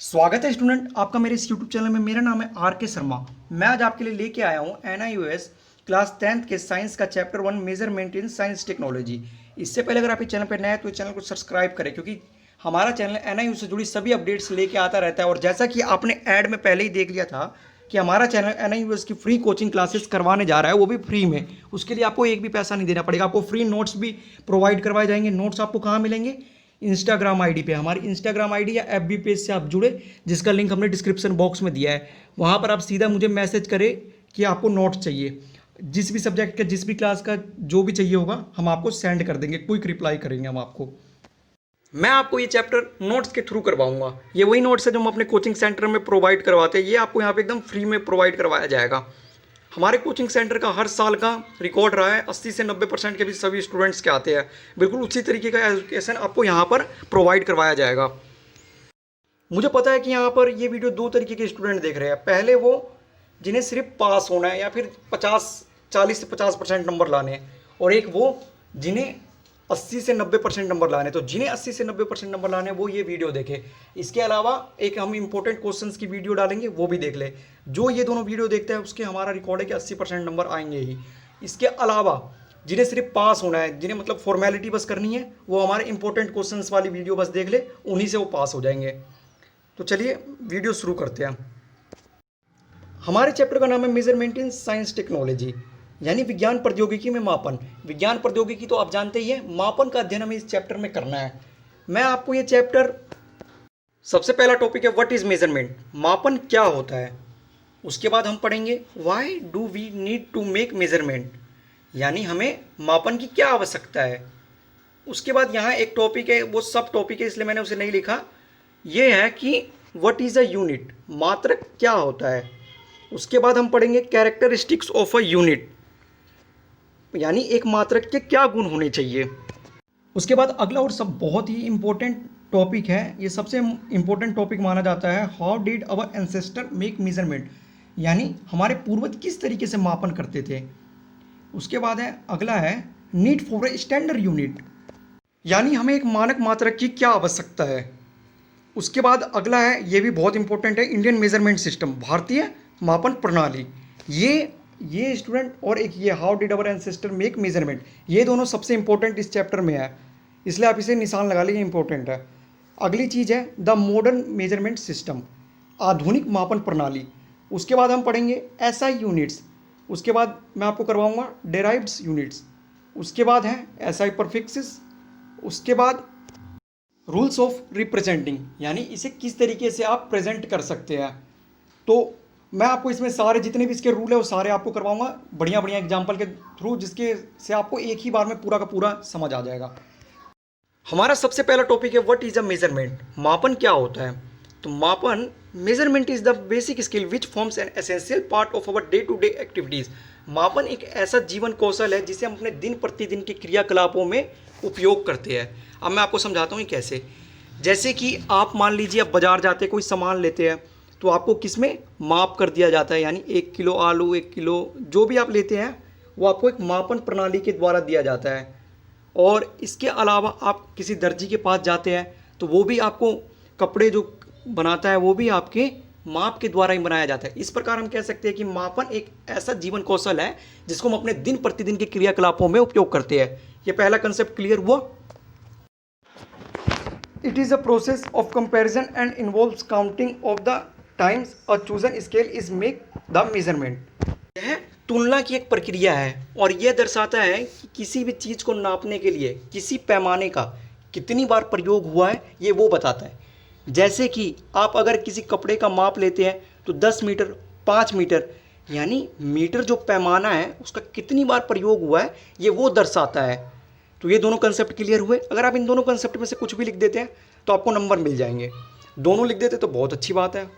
स्वागत है स्टूडेंट आपका मेरे इस यूट्यूब चैनल में। मेरा नाम है आर के शर्मा। मैं आज आपके लिए लेके आया हूँ NIOS क्लास 10th के साइंस का chapter 1 measurement in science technology. इससे पहले अगर आप इस चैनल पर नए हैं तो इस चैनल को सब्सक्राइब करें, क्योंकि हमारा चैनल NIOS से जुड़ी सभी अपडेट्स लेके आता रहता है। और जैसा कि आपने ऐड में पहले ही देख लिया था कि हमारा चैनल NIOS की फ्री कोचिंग क्लासेस करवाने जा रहा है, वो भी फ्री में। उसके लिए आपको एक भी पैसा नहीं देना पड़ेगा। आपको फ्री नोट्स भी प्रोवाइड करवाए जाएंगे। नोट्स आपको कहाँ मिलेंगे? इंस्टाग्राम आईडी पे। हमारी इंस्टाग्राम आईडी या FB पेज से आप जुड़े, जिसका लिंक हमने डिस्क्रिप्शन बॉक्स में दिया है। वहाँ पर आप सीधा मुझे मैसेज करें कि आपको नोट्स चाहिए। जिस भी सब्जेक्ट का, जिस भी क्लास का जो भी चाहिए होगा, हम आपको सेंड कर देंगे। क्विक रिप्लाई करेंगे हम आपको। मैं आपको ये चैप्टर नोट्स के थ्रू करवाऊंगा। ये वही नोट्स है जो हम अपने कोचिंग सेंटर में प्रोवाइड करवाते हैं। ये आपको यहाँ पे एकदम फ्री में प्रोवाइड करवाया जाएगा। हमारे कोचिंग सेंटर का हर साल का रिकॉर्ड रहा है 80 से 90% के भी सभी स्टूडेंट्स के आते हैं। बिल्कुल उसी तरीके का एजुकेशन आपको यहाँ पर प्रोवाइड करवाया जाएगा। मुझे पता है कि यहाँ पर ये वीडियो दो तरीके के स्टूडेंट देख रहे हैं। पहले वो जिन्हें सिर्फ पास होना है या फिर 40 से 50% नंबर लाने हैं, और एक वो जिन्हें 80 से 90% नंबर लाने। तो जिन्हें 80 से 90% नंबर लाने वो ये वीडियो देखें। इसके अलावा एक हम इंपॉर्टेंट क्वेश्चंस की वीडियो डालेंगे, वो भी देख ले। जो ये दोनों वीडियो देखता है उसके हमारा रिकॉर्ड है कि 80% नंबर आएंगे ही। इसके अलावा जिन्हें सिर्फ पास होना है, जिन्हें मतलब फॉर्मेलिटी बस करनी है, वो हमारे इंपॉर्टेंट क्वेश्चंस वाली वीडियो बस देख ले, उन्हीं से वो पास हो जाएंगे। तो चलिए वीडियो शुरू करते हैं। हमारे चैप्टर का नाम है मेजरमेंट इन साइंस टेक्नोलॉजी, यानी विज्ञान प्रौद्योगिकी में मापन। विज्ञान प्रौद्योगिकी तो आप जानते ही हैं, मापन का अध्ययन हमें इस चैप्टर में करना है। मैं आपको ये चैप्टर, सबसे पहला टॉपिक है व्हाट इज मेजरमेंट, मापन क्या होता है। उसके बाद हम पढ़ेंगे why do we need to make measurement, यानी हमें मापन की क्या आवश्यकता है। उसके बाद यहाँ एक टॉपिक है, वो सब टॉपिक है इसलिए मैंने उसे नहीं लिखा। ये है कि व्हाट इज अ यूनिट, मात्रक क्या होता है। उसके बाद हम पढ़ेंगे कैरेक्टरिस्टिक्स ऑफ अ यूनिट, यानी एक मात्रक के क्या गुण होने चाहिए। उसके बाद अगला और सब बहुत ही इंपॉर्टेंट टॉपिक है, ये सबसे इंपॉर्टेंट टॉपिक माना जाता है, how did our ancestor make measurement, यानी हमारे पूर्वज किस तरीके से मापन करते थे। उसके बाद है अगला है need for a standard unit, यानी हमें एक मानक मात्रक की क्या आवश्यकता है। उसके बाद अगला है, ये भी बहुत इंपॉर्टेंट है, इंडियन मेजरमेंट सिस्टम, भारतीय मापन प्रणाली। ये स्टूडेंट, और एक ये how did our ancestor make measurement, ये दोनों सबसे इंपॉर्टेंट इस चैप्टर में है, इसलिए आप इसे निशान लगा लीजिए, इंपॉर्टेंट है। अगली चीज़ है द मॉडर्न मेजरमेंट सिस्टम, आधुनिक मापन प्रणाली। उसके बाद हम पढ़ेंगे SI यूनिट्स। उसके बाद मैं आपको करवाऊंगा डेराइव्ड यूनिट्स। उसके बाद है SI परफिक्सेस। उसके बाद रूल्स ऑफ रिप्रेजेंटिंग, यानी इसे किस तरीके से आप प्रेजेंट कर सकते हैं। तो मैं आपको इसमें सारे जितने भी इसके रूल है वो सारे आपको करवाऊंगा बढ़िया बढ़िया एग्जाम्पल के थ्रू, जिसके से आपको एक ही बार में पूरा का पूरा समझ आ जाएगा। हमारा सबसे पहला टॉपिक है व्हाट इज अ मेजरमेंट, मापन क्या होता है। तो मापन, measurement is the basic skill which forms an essential part of our day to day activities. मापन एक ऐसा जीवन कौशल है जिसे हम अपने दिन प्रतिदिन के क्रियाकलापों में उपयोग करते हैं। अब मैं आपको समझाता हूँ ये कैसे। जैसे कि आप मान लीजिए आप बाजार जाते हैं, कोई सामान लेते हैं, तो आपको किस में माप कर दिया जाता है, यानी 1 किलो आलू, 1 किलो जो भी आप लेते हैं वो आपको एक मापन प्रणाली के द्वारा दिया जाता है। और इसके अलावा आप किसी दर्जी के पास जाते हैं तो वो भी आपको कपड़े जो बनाता है वो भी आपके माप के द्वारा ही बनाया जाता है। इस प्रकार हम कह सकते हैं कि मापन एक ऐसा जीवन कौशल है जिसको हम अपने दिन प्रतिदिन के क्रियाकलापों में उपयोग करते हैं। ये पहला कंसेप्ट क्लियर हुआ। It is a process of comparison and involves counting of the times a chosen scale is make the measurement. यह तुलना की एक प्रक्रिया है और यह दर्शाता है कि किसी भी चीज़ को नापने के लिए किसी पैमाने का कितनी बार प्रयोग हुआ है, ये वो बताता है। जैसे कि आप अगर किसी कपड़े का माप लेते हैं तो 10 मीटर, 5 मीटर, यानी मीटर जो पैमाना है उसका कितनी बार प्रयोग हुआ है ये वो दर्शाता है। तो ये दोनों कंसेप्ट क्लियर हुए। अगर आप इन दोनों कंसेप्ट में से कुछ भी लिख देते हैं तो आपको नंबर मिल जाएंगे। दोनों लिख देते तो बहुत अच्छी बात है।